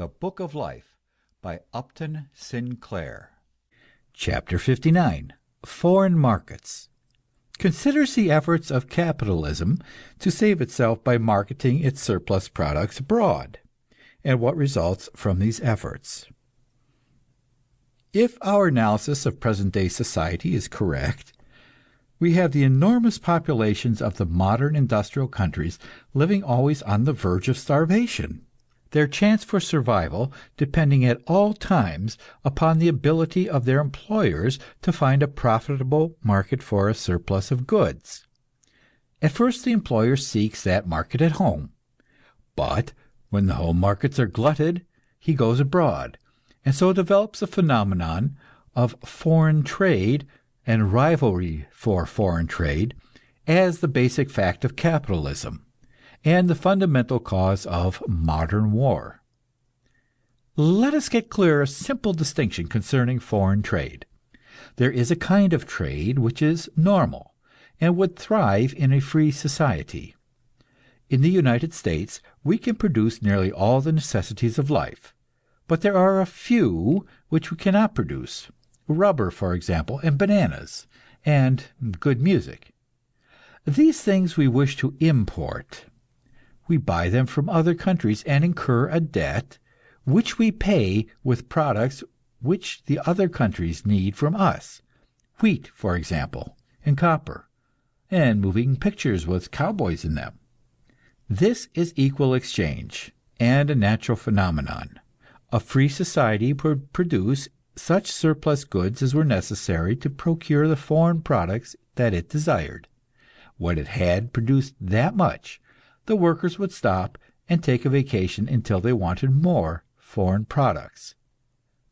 The Book of Life by Upton Sinclair. Chapter 59. Foreign Markets. Considers the efforts of capitalism to save itself by marketing its surplus products abroad, and what results from these efforts. If our analysis of present-day society is correct, we have the enormous populations of the modern industrial countries living always on the verge of starvation, their chance for survival depending at all times upon the ability of their employers to find a profitable market for a surplus of goods. At first the employer seeks that market at home, but when the home markets are glutted, he goes abroad, and so develops a phenomenon of foreign trade and rivalry for foreign trade as the basic fact of capitalism, and the fundamental cause of modern war. Let us get clear a simple distinction concerning foreign trade. There is a kind of trade which is normal, and would thrive in a free society. In the United States, we can produce nearly all the necessities of life, but there are a few which we cannot produce. Rubber, for example, and bananas, and good music. These things we wish to import. We buy them from other countries and incur a debt, which we pay with products which the other countries need from us. Wheat, for example, and copper, and moving pictures with cowboys in them. This is equal exchange, and a natural phenomenon. A free society would produce such surplus goods as were necessary to procure the foreign products that it desired. When it had produced that much, the workers would stop and take a vacation until they wanted more foreign products.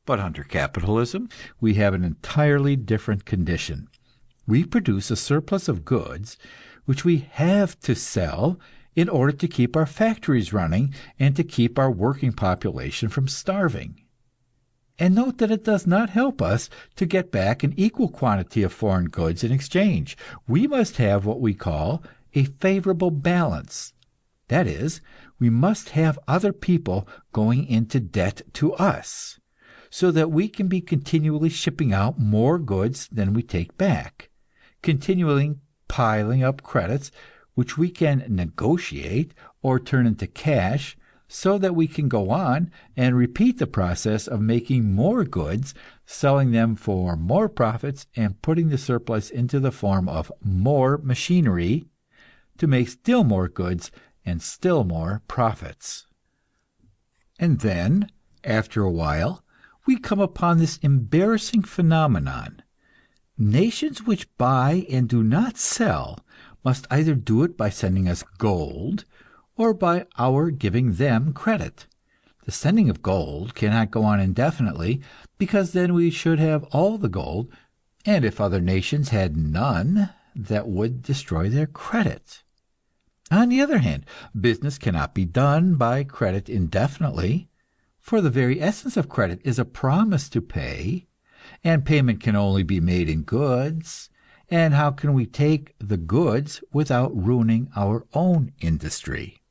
But under capitalism, we have an entirely different condition. We produce a surplus of goods which we have to sell in order to keep our factories running and to keep our working population from starving. And note that it does not help us to get back an equal quantity of foreign goods in exchange. We must have what we call a favorable balance. That is, we must have other people going into debt to us, so that we can be continually shipping out more goods than we take back, continually piling up credits which we can negotiate or turn into cash, so that we can go on and repeat the process of making more goods, selling them for more profits, and putting the surplus into the form of more machinery to make still more goods and still more profits. And then, after a while, we come upon this embarrassing phenomenon. Nations which buy and do not sell must either do it by sending us gold, or by our giving them credit. The sending of gold cannot go on indefinitely, because then we should have all the gold, and if other nations had none, that would destroy their credit. On the other hand, business cannot be done by credit indefinitely, for the very essence of credit is a promise to pay, and payment can only be made in goods. And how can we take the goods without ruining our own industry?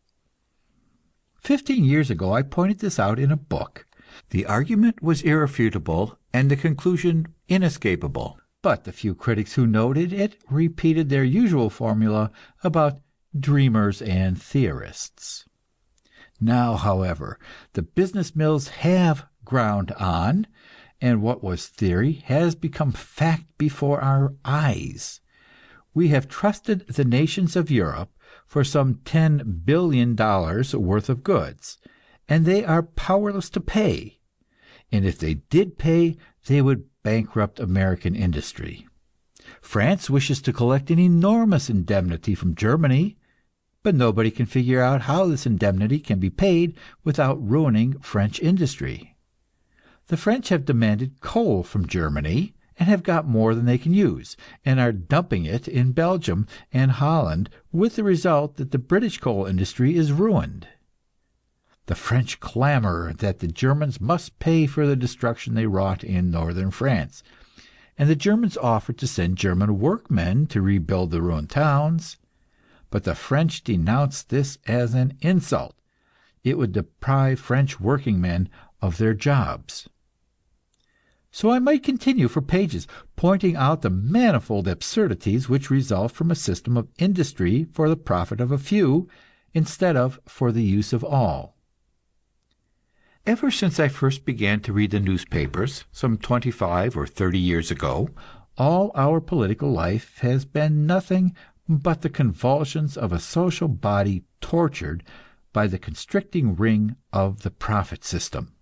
15 years ago I pointed this out in a book. The argument was irrefutable and the conclusion inescapable, but the few critics who noted it repeated their usual formula about dreamers and theorists. Now, however, the business mills have ground on, and what was theory has become fact before our eyes. We have trusted the nations of Europe for some $10 billion worth of goods, and they are powerless to pay. And if they did pay, they would bankrupt American industry. France wishes to collect an enormous indemnity from Germany, but nobody can figure out how this indemnity can be paid without ruining French industry. The French have demanded coal from Germany, and have got more than they can use, and are dumping it in Belgium and Holland, with the result that the British coal industry is ruined. The French clamor that the Germans must pay for the destruction they wrought in northern France, and the Germans offer to send German workmen to rebuild the ruined towns. But the French denounce this as an insult. it would deprive French working men of their jobs. So I might continue for pages, pointing out the manifold absurdities which result from a system of industry for the profit of a few, instead of for the use of all. Ever since I first began to read the newspapers, some 25 or 30 years ago, all our political life has been nothing but the convulsions of a social body tortured by the constricting ring of the profit system.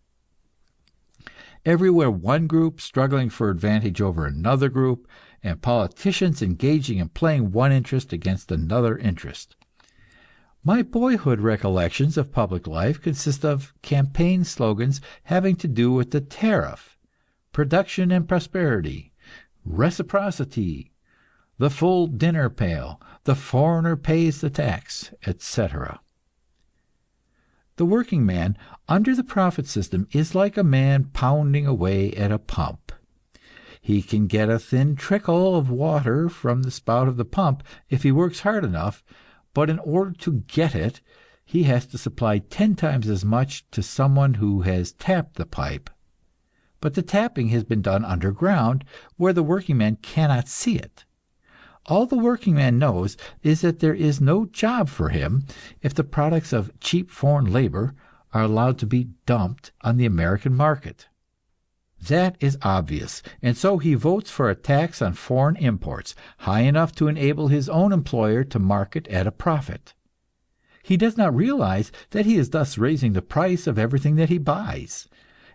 Everywhere one group struggling for advantage over another group, and politicians engaging in playing one interest against another interest. My boyhood recollections of public life consist of campaign slogans having to do with the tariff, production and prosperity, reciprocity, the full dinner pail, the foreigner pays the tax, etc. The working man under the profit system is like a man pounding away at a pump. He can get a thin trickle of water from the spout of the pump if he works hard enough, but in order to get it, he has to supply 10 times as much to someone who has tapped the pipe. But the tapping has been done underground, where the working man cannot see it. All the working man knows is that there is no job for him if the products of cheap foreign labor are allowed to be dumped on the American market. That is obvious, and so he votes for a tax on foreign imports, high enough to enable his own employer to market at a profit. He does not realize that he is thus raising the price of everything that he buys,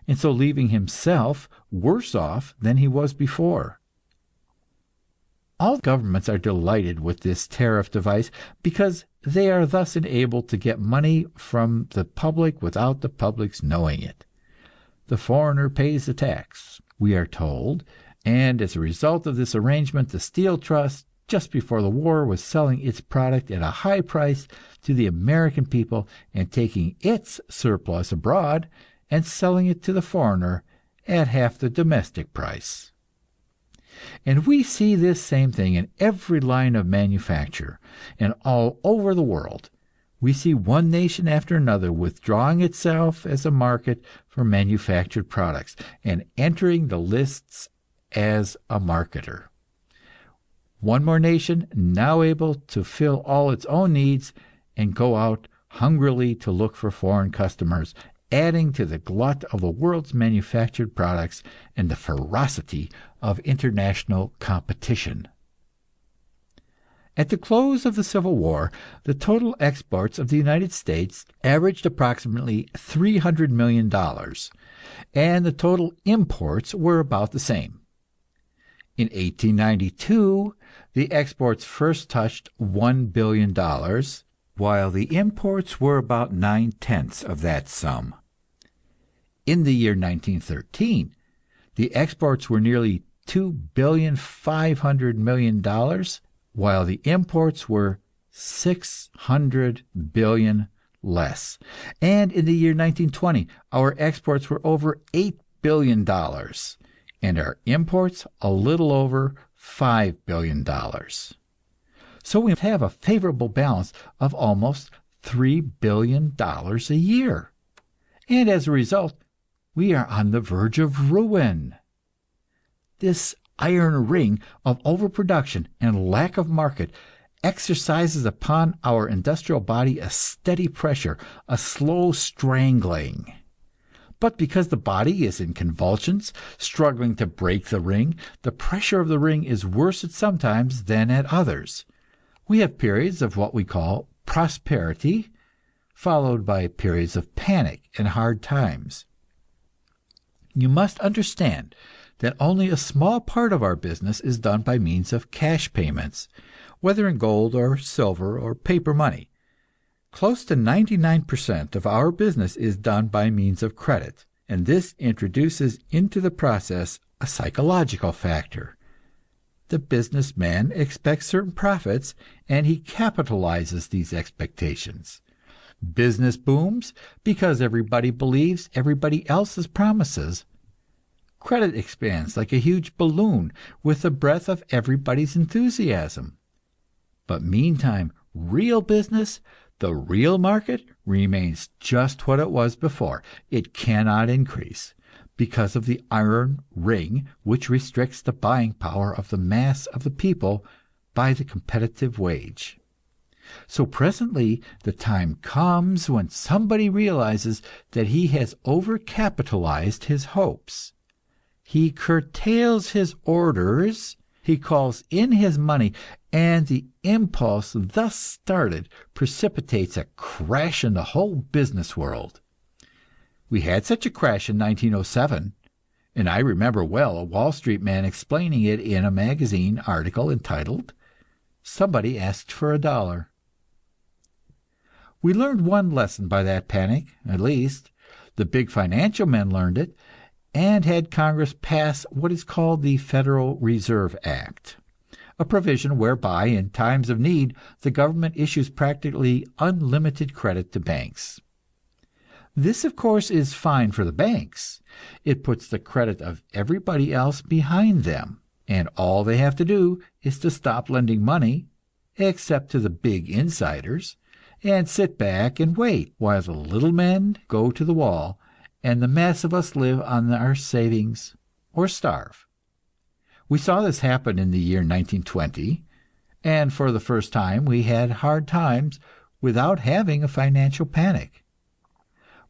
and so leaving himself worse off than he was before. All governments are delighted with this tariff device because they are thus enabled to get money from the public without the public's knowing it. The foreigner pays the tax, we are told, and as a result of this arrangement, the Steel Trust, just before the war, was selling its product at a high price to the American people and taking its surplus abroad and selling it to the foreigner at half the domestic price. And we see this same thing in every line of manufacture, and all over the world. We see one nation after another withdrawing itself as a market for manufactured products and entering the lists as a marketer. One more nation now able to fill all its own needs and go out hungrily to look for foreign customers, adding to the glut of the world's manufactured products and the ferocity of international competition. At the close of the Civil War, the total exports of the United States averaged approximately $300 million, and the total imports were about the same. In 1892, the exports first touched $1 billion, while the imports were about 9/10 of that sum. In the year 1913, the exports were nearly $2.5 billion, while the imports were $600 billion less. And in the year 1920, our exports were over $8 billion, and our imports a little over $5 billion. So we have a favorable balance of almost $3 billion a year. And as a result, we are on the verge of ruin. This iron ring of overproduction and lack of market exercises upon our industrial body a steady pressure, a slow strangling. But because the body is in convulsions, struggling to break the ring, the pressure of the ring is worse at some times than at others. We have periods of what we call prosperity, followed by periods of panic and hard times. You must understand that only a small part of our business is done by means of cash payments, whether in gold or silver or paper money. Close to 99% of our business is done by means of credit, and this introduces into the process a psychological factor. The businessman expects certain profits, and he capitalizes these expectations. Business booms because everybody believes everybody else's promises. Credit expands like a huge balloon with the breath of everybody's enthusiasm. But meantime, real business, the real market, remains just what it was before. It cannot increase, because of the iron ring which restricts the buying power of the mass of the people by the competitive wage. So presently the time comes when somebody realizes that he has overcapitalized his hopes. He curtails his orders, he calls in his money, and the impulse thus started precipitates a crash in the whole business world. We had such a crash in 1907, and I remember well a Wall Street man explaining it in a magazine article entitled, "Somebody Asked for $1." We learned one lesson by that panic, at least. The big financial men learned it, and had Congress pass what is called the Federal Reserve Act, a provision whereby in times of need the government issues practically unlimited credit to banks. This, of course, is fine for the banks. It puts the credit of everybody else behind them, and all they have to do is to stop lending money, except to the big insiders, and sit back and wait while the little men go to the wall and the mass of us live on our savings or starve. We saw this happen in the year 1920, and for the first time we had hard times without having a financial panic.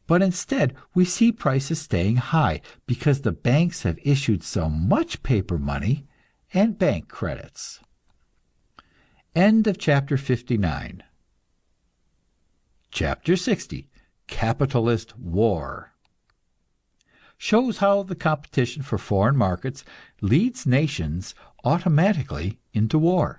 But instead, we see prices staying high because the banks have issued so much paper money and bank credits. End of chapter 59. Chapter 60. Capitalist War. Shows how the competition for foreign markets leads nations automatically into war.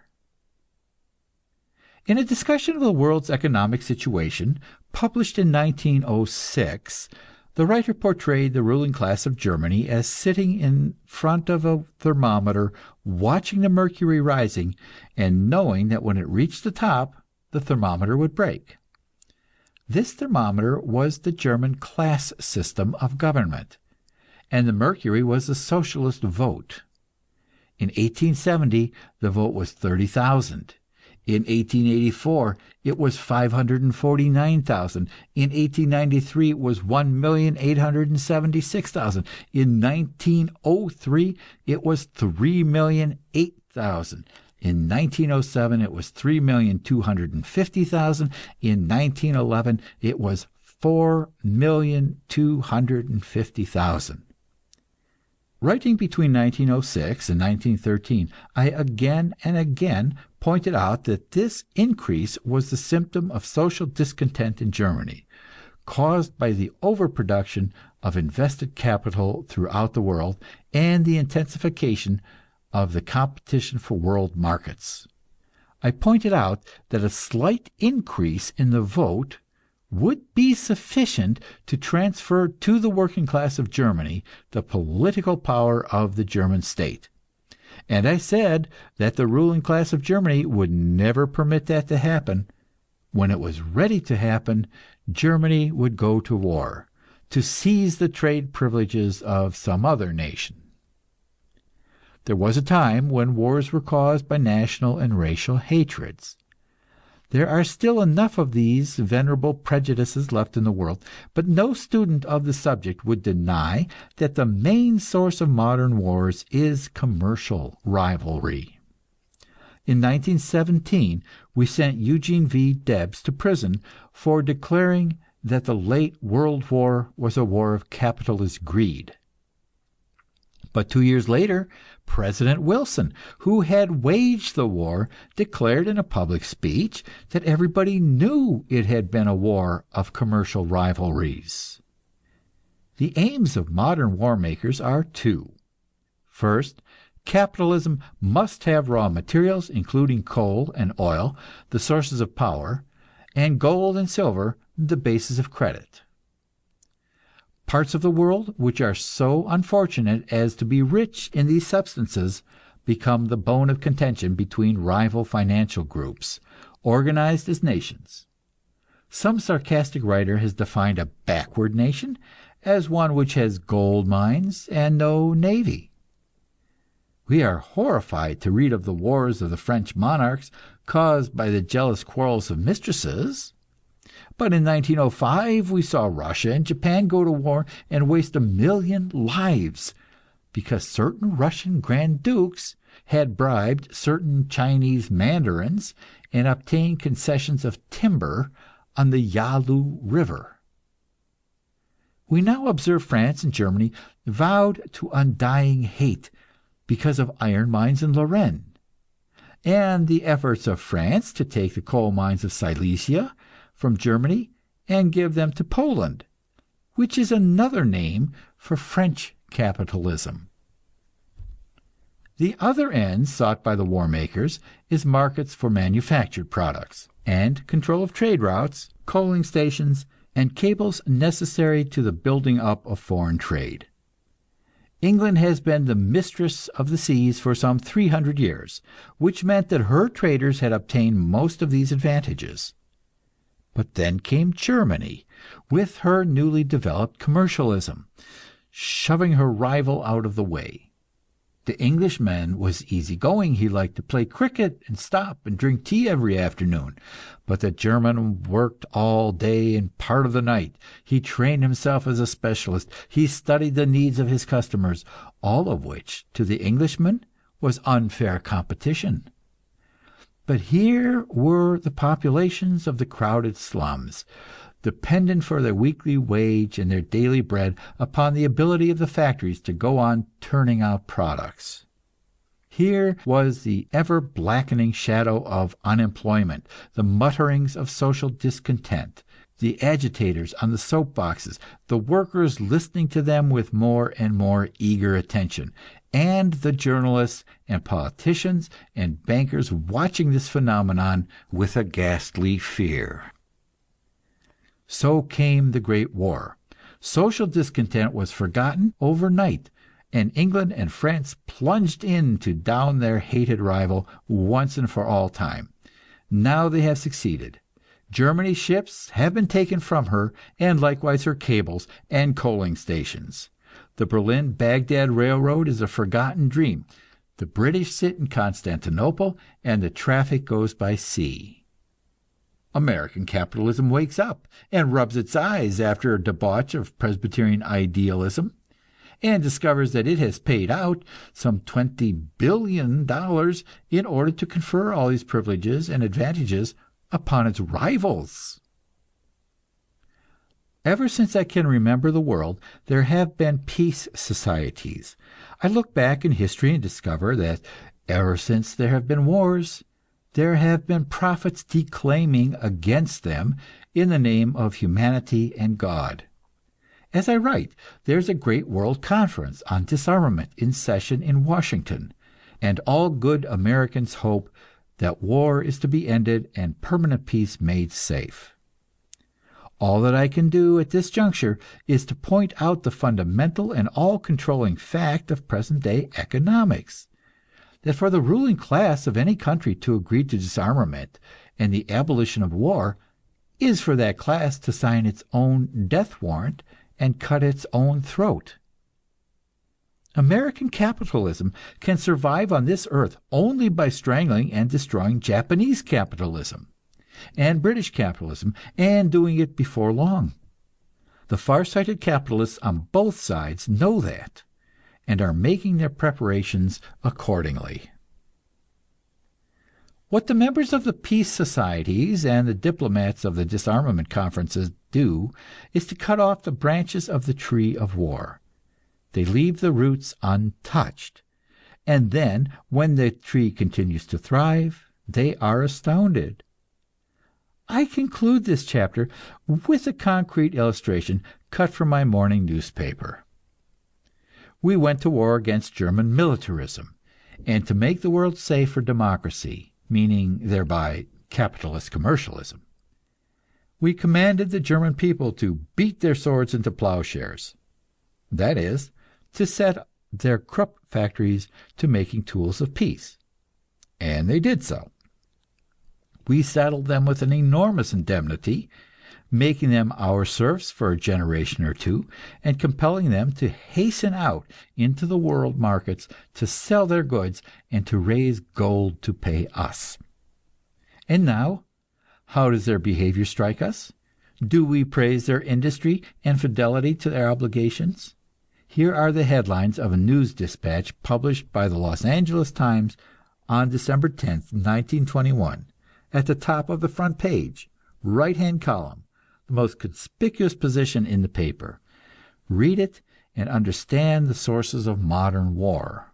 In a discussion of the world's economic situation, published in 1906, the writer portrayed the ruling class of Germany as sitting in front of a thermometer, watching the mercury rising, and knowing that when it reached the top, the thermometer would break. This thermometer was the German class system of government, and the mercury was the socialist vote. In 1870, the vote was 30,000. In 1884, it was 549,000. In 1893, it was 1,876,000. In 1903, it was 3,008,000. In 1907, it was 3,250,000. In 1911, it was 4,250,000. Writing between 1906 and 1913, I again and again pointed out that this increase was the symptom of social discontent in Germany, caused by the overproduction of invested capital throughout the world and the intensification of the competition for world markets. I pointed out that a slight increase in the vote would be sufficient to transfer to the working class of Germany the political power of the German state. And I said that the ruling class of Germany would never permit that to happen. When it was ready to happen, Germany would go to war, to seize the trade privileges of some other nation. There was a time when wars were caused by national and racial hatreds. There are still enough of these venerable prejudices left in the world, but no student of the subject would deny that the main source of modern wars is commercial rivalry. In 1917, we sent Eugene V. Debs to prison for declaring that the late World War was a war of capitalist greed. But 2 years later, President Wilson, who had waged the war, declared in a public speech that everybody knew it had been a war of commercial rivalries. The aims of modern war makers are two. First, capitalism must have raw materials, including coal and oil, the sources of power, and gold and silver, the bases of credit. Parts of the world which are so unfortunate as to be rich in these substances become the bone of contention between rival financial groups, organized as nations. Some sarcastic writer has defined a backward nation as one which has gold mines and no navy. We are horrified to read of the wars of the French monarchs caused by the jealous quarrels of mistresses. But in 1905, we saw Russia and Japan go to war and waste 1,000,000 lives because certain Russian Grand Dukes had bribed certain Chinese mandarins and obtained concessions of timber on the Yalu River. We now observe France and Germany vowed to undying hate because of iron mines in Lorraine, and the efforts of France to take the coal mines of Silesia from Germany and give them to Poland, which is another name for French capitalism. The other end sought by the war makers is markets for manufactured products, and control of trade routes, coaling stations, and cables necessary to the building up of foreign trade. England has been the mistress of the seas for some 300 years, which meant that her traders had obtained most of these advantages. But then came Germany, with her newly developed commercialism, shoving her rival out of the way. The Englishman was easygoing. He liked to play cricket and stop and drink tea every afternoon. But the German worked all day and part of the night. He trained himself as a specialist. He studied the needs of his customers, all of which, to the Englishman, was unfair competition. But here were the populations of the crowded slums, dependent for their weekly wage and their daily bread upon the ability of the factories to go on turning out products. Here was the ever blackening shadow of unemployment, the mutterings of social discontent, the agitators on the soapboxes, the workers listening to them with more and more eager attention, and the journalists and politicians and bankers watching this phenomenon with a ghastly fear. So came the Great War. Social discontent was forgotten overnight, and England and France plunged in to down their hated rival once and for all time. Now they have succeeded. Germany's ships have been taken from her, and likewise her cables and coaling stations. The Berlin-Baghdad Railroad is a forgotten dream. The British sit in Constantinople, and the traffic goes by sea. American capitalism wakes up and rubs its eyes after a debauch of Presbyterian idealism, and discovers that it has paid out some $20 billion in order to confer all these privileges and advantages upon its rivals. Ever since I can remember the world, there have been peace societies. I look back in history and discover that ever since there have been wars, there have been prophets declaiming against them in the name of humanity and God. As I write, there's a great world conference on disarmament in session in Washington, and all good Americans hope that war is to be ended and permanent peace made safe. All that I can do at this juncture is to point out the fundamental and all-controlling fact of present-day economics, that for the ruling class of any country to agree to disarmament and the abolition of war is for that class to sign its own death warrant and cut its own throat. American capitalism can survive on this earth only by strangling and destroying Japanese capitalism and British capitalism, and doing it before long. The far-sighted capitalists on both sides know that, and are making their preparations accordingly. What the members of the peace societies and the diplomats of the disarmament conferences do is to cut off the branches of the tree of war. They leave the roots untouched, and then, when the tree continues to thrive, they are astounded. I conclude this chapter with a concrete illustration cut from my morning newspaper. We went to war against German militarism, and to make the world safe for democracy, meaning thereby capitalist commercialism. We commanded the German people to beat their swords into plowshares, that is, to set their Krupp factories to making tools of peace, and they did so. We saddled them with an enormous indemnity, making them our serfs for a generation or two, and compelling them to hasten out into the world markets to sell their goods and to raise gold to pay us. And now, how does their behavior strike us? Do we praise their industry and fidelity to their obligations? Here are the headlines of a news dispatch published by the Los Angeles Times on December 10th, 1921, at the top of the front page, right-hand column, the most conspicuous position in the paper. Read it and understand the sources of modern war.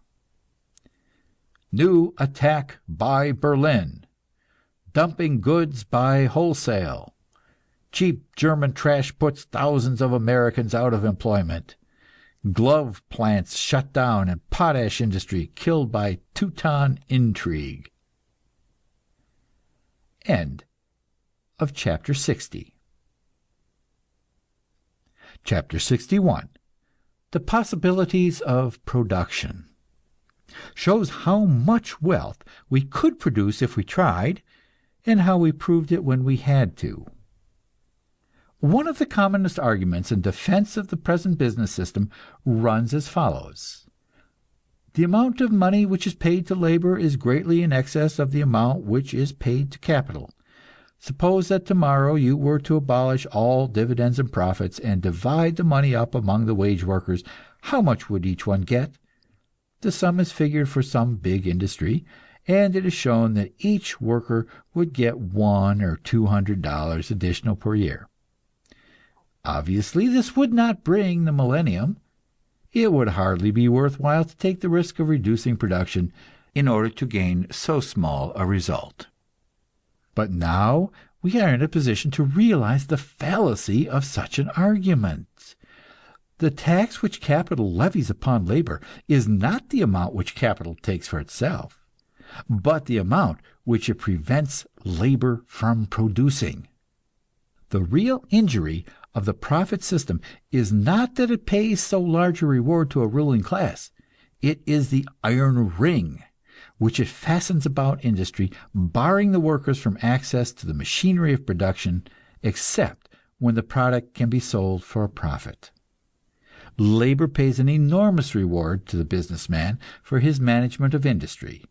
New attack by Berlin. Dumping goods by wholesale. Cheap German trash puts thousands of Americans out of employment. Glove plants shut down and potash industry killed by Teuton intrigue. End of chapter 60. Chapter 61. The possibilities of production. Shows how much wealth we could produce if we tried, and how we proved it when we had to. One of the commonest arguments in defense of the present business system runs as follows: the amount of money which is paid to labor is greatly in excess of the amount which is paid to capital. Suppose that tomorrow you were to abolish all dividends and profits, and divide the money up among the wage workers. How much would each one get? The sum is figured for some big industry, and it is shown that each worker would get $100 or $200 additional per year. Obviously, this would not bring the millennium. It would hardly be worthwhile to take the risk of reducing production in order to gain so small a result. But now we are in a position to realize the fallacy of such an argument. The tax which capital levies upon labor is not the amount which capital takes for itself, but the amount which it prevents labor from producing. The real injury of the profit system is not that it pays so large a reward to a ruling class. It is the iron ring which it fastens about industry, barring the workers from access to the machinery of production, except when the product can be sold for a profit. Labor pays an enormous reward to the businessman for his management of industry,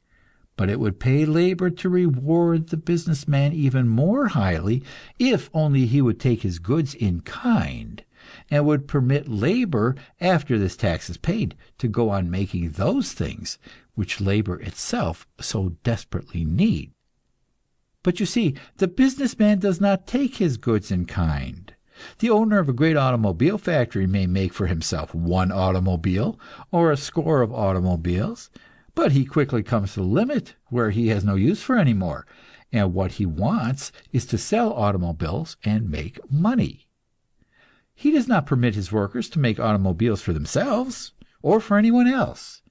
but it would pay labor to reward the businessman even more highly if only he would take his goods in kind, and would permit labor, after this tax is paid, to go on making those things which labor itself so desperately needs. But you see, the businessman does not take his goods in kind. The owner of a great automobile factory may make for himself one automobile or a score of automobiles, but he quickly comes to the limit where he has no use for any more, and what he wants is to sell automobiles and make money. He does not permit his workers to make automobiles for themselves or for anyone else.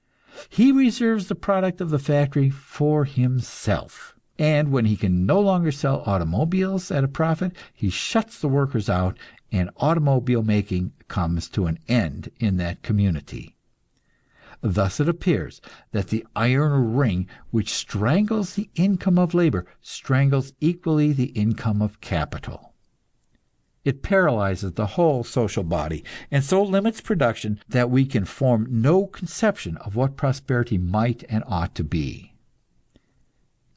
He reserves the product of the factory for himself, and when he can no longer sell automobiles at a profit, he shuts the workers out, and automobile making comes to an end in that community. Thus it appears that the iron ring which strangles the income of labor strangles equally the income of capital. It paralyzes the whole social body, and so limits production that we can form no conception of what prosperity might and ought to be.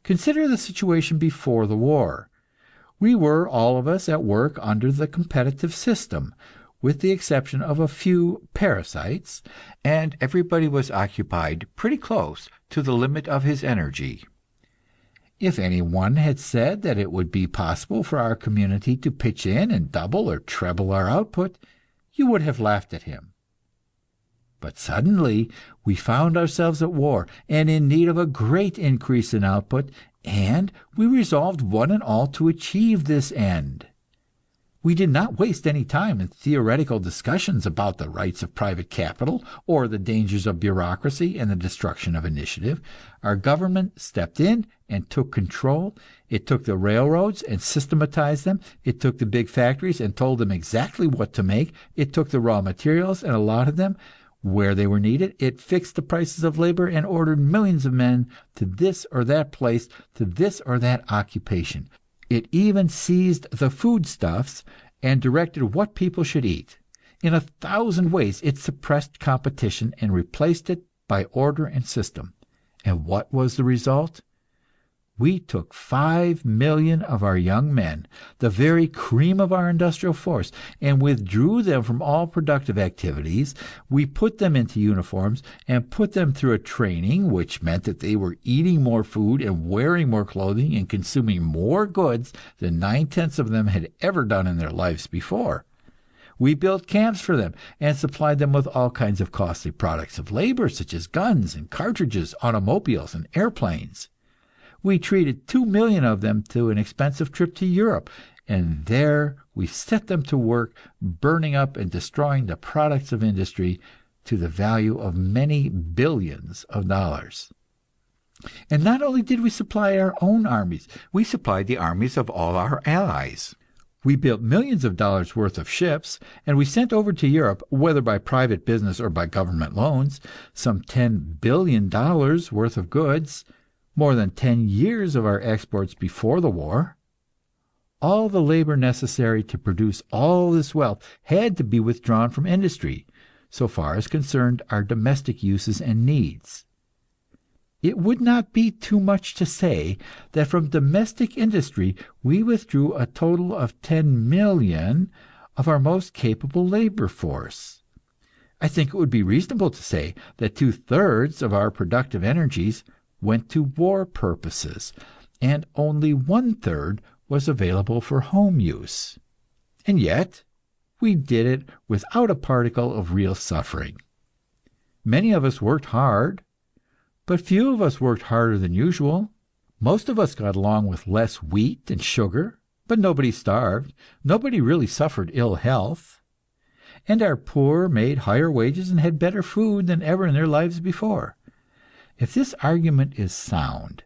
Consider the situation before the war. We were all of us at work under the competitive system, with the exception of a few parasites, and everybody was occupied pretty close to the limit of his energy. If anyone had said that it would be possible for our community to pitch in and double or treble our output, you would have laughed at him. But suddenly we found ourselves at war and in need of a great increase in output, and we resolved one and all to achieve this end. We did not waste any time in theoretical discussions about the rights of private capital or the dangers of bureaucracy and the destruction of initiative. Our government stepped in and took control. It took the railroads and systematized them. It took the big factories and told them exactly what to make. It took the raw materials and allotted them where they were needed. It fixed the prices of labor and ordered millions of men to this or that place, to this or that occupation. It even seized the foodstuffs and directed what people should eat. In 1,000 ways it suppressed competition and replaced it by order and system. And what was the result? we took 5 million of our young men, the very cream of our industrial force, and withdrew them from all productive activities. We put them into uniforms and put them through a training which meant that they were eating more food and wearing more clothing and consuming more goods than 9/10 of them had ever done in their lives before. We built camps for them and supplied them with all kinds of costly products of labor, such as guns and cartridges, automobiles and airplanes. We treated 2 million of them to an expensive trip to Europe, and there we set them to work burning up and destroying the products of industry to the value of many billions of dollars. And not only did we supply our own armies, we supplied the armies of all our allies. We built millions of dollars worth of ships, and we sent over to Europe, whether by private business or by government loans, some $10 billion worth of goods, more than 10 years of our exports before the war. All the labor necessary to produce all this wealth had to be withdrawn from industry, so far as concerned our domestic uses and needs. It would not be too much to say that from domestic industry we withdrew a total of 10 million of our most capable labor force. I think it would be reasonable to say that 2/3 of our productive energies went to war purposes, and only 1/3 was available for home use. And yet, we did it without a particle of real suffering. Many of us worked hard, but few of us worked harder than usual. Most of us got along with less wheat and sugar, but nobody starved, nobody really suffered ill health. And our poor made higher wages and had better food than ever in their lives before. If this argument is sound,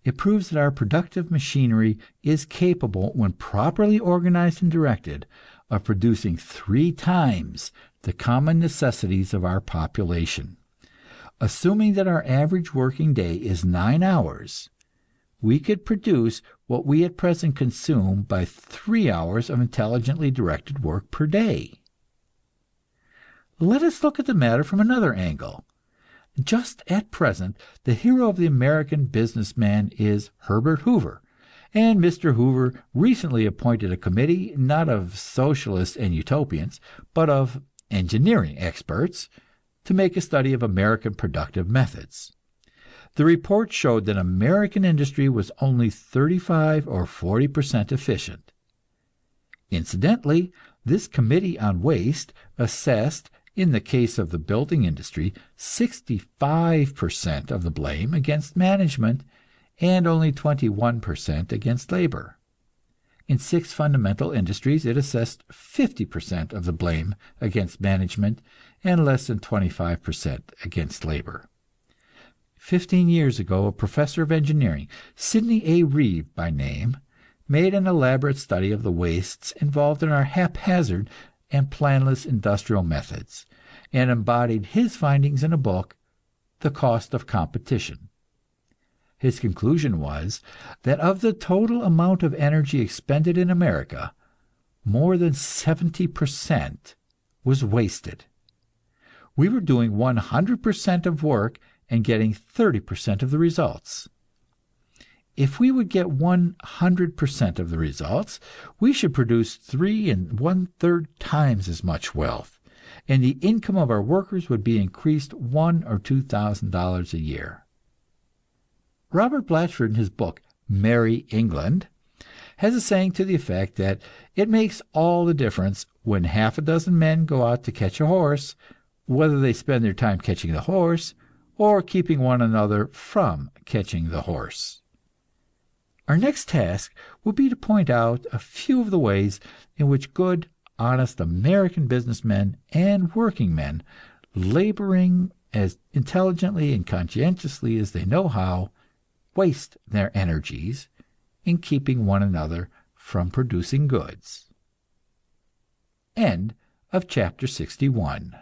it proves that our productive machinery is capable, when properly organized and directed, of producing 3 times the common necessities of our population. Assuming that our average working day is 9 hours, we could produce what we at present consume by 3 hours of intelligently directed work per day. Let us look at the matter from another angle. Just at present, the hero of the American businessman is Herbert Hoover, and Mr. Hoover recently appointed a committee, not of socialists and utopians, but of engineering experts, to make a study of American productive methods. The report showed that American industry was only 35 or 40% efficient. Incidentally, this committee on waste assessed, in the case of the building industry, 65% of the blame against management and only 21% against labor. In 6 fundamental industries, it assessed 50% of the blame against management and less than 25% against labor. 15 years ago, a professor of engineering, Sidney A. Reeve by name, made an elaborate study of the wastes involved in our haphazard and planless industrial methods, and embodied his findings in a book, The Cost of Competition. His conclusion was that of the total amount of energy expended in America, more than 70% was wasted. We were doing 100% of work and getting 30% of the results. If we would get 100% of the results, we should produce 3 1/3 times as much wealth, and the income of our workers would be increased $1,000 or $2,000 a year. Robert Blatchford, in his book Merry England, has a saying to the effect that it makes all the difference when 6 men go out to catch a horse, whether they spend their time catching the horse or keeping one another from catching the horse. Our next task will be to point out a few of the ways in which good, honest American businessmen and working men, laboring as intelligently and conscientiously as they know how, waste their energies in keeping one another from producing goods. End of chapter 61.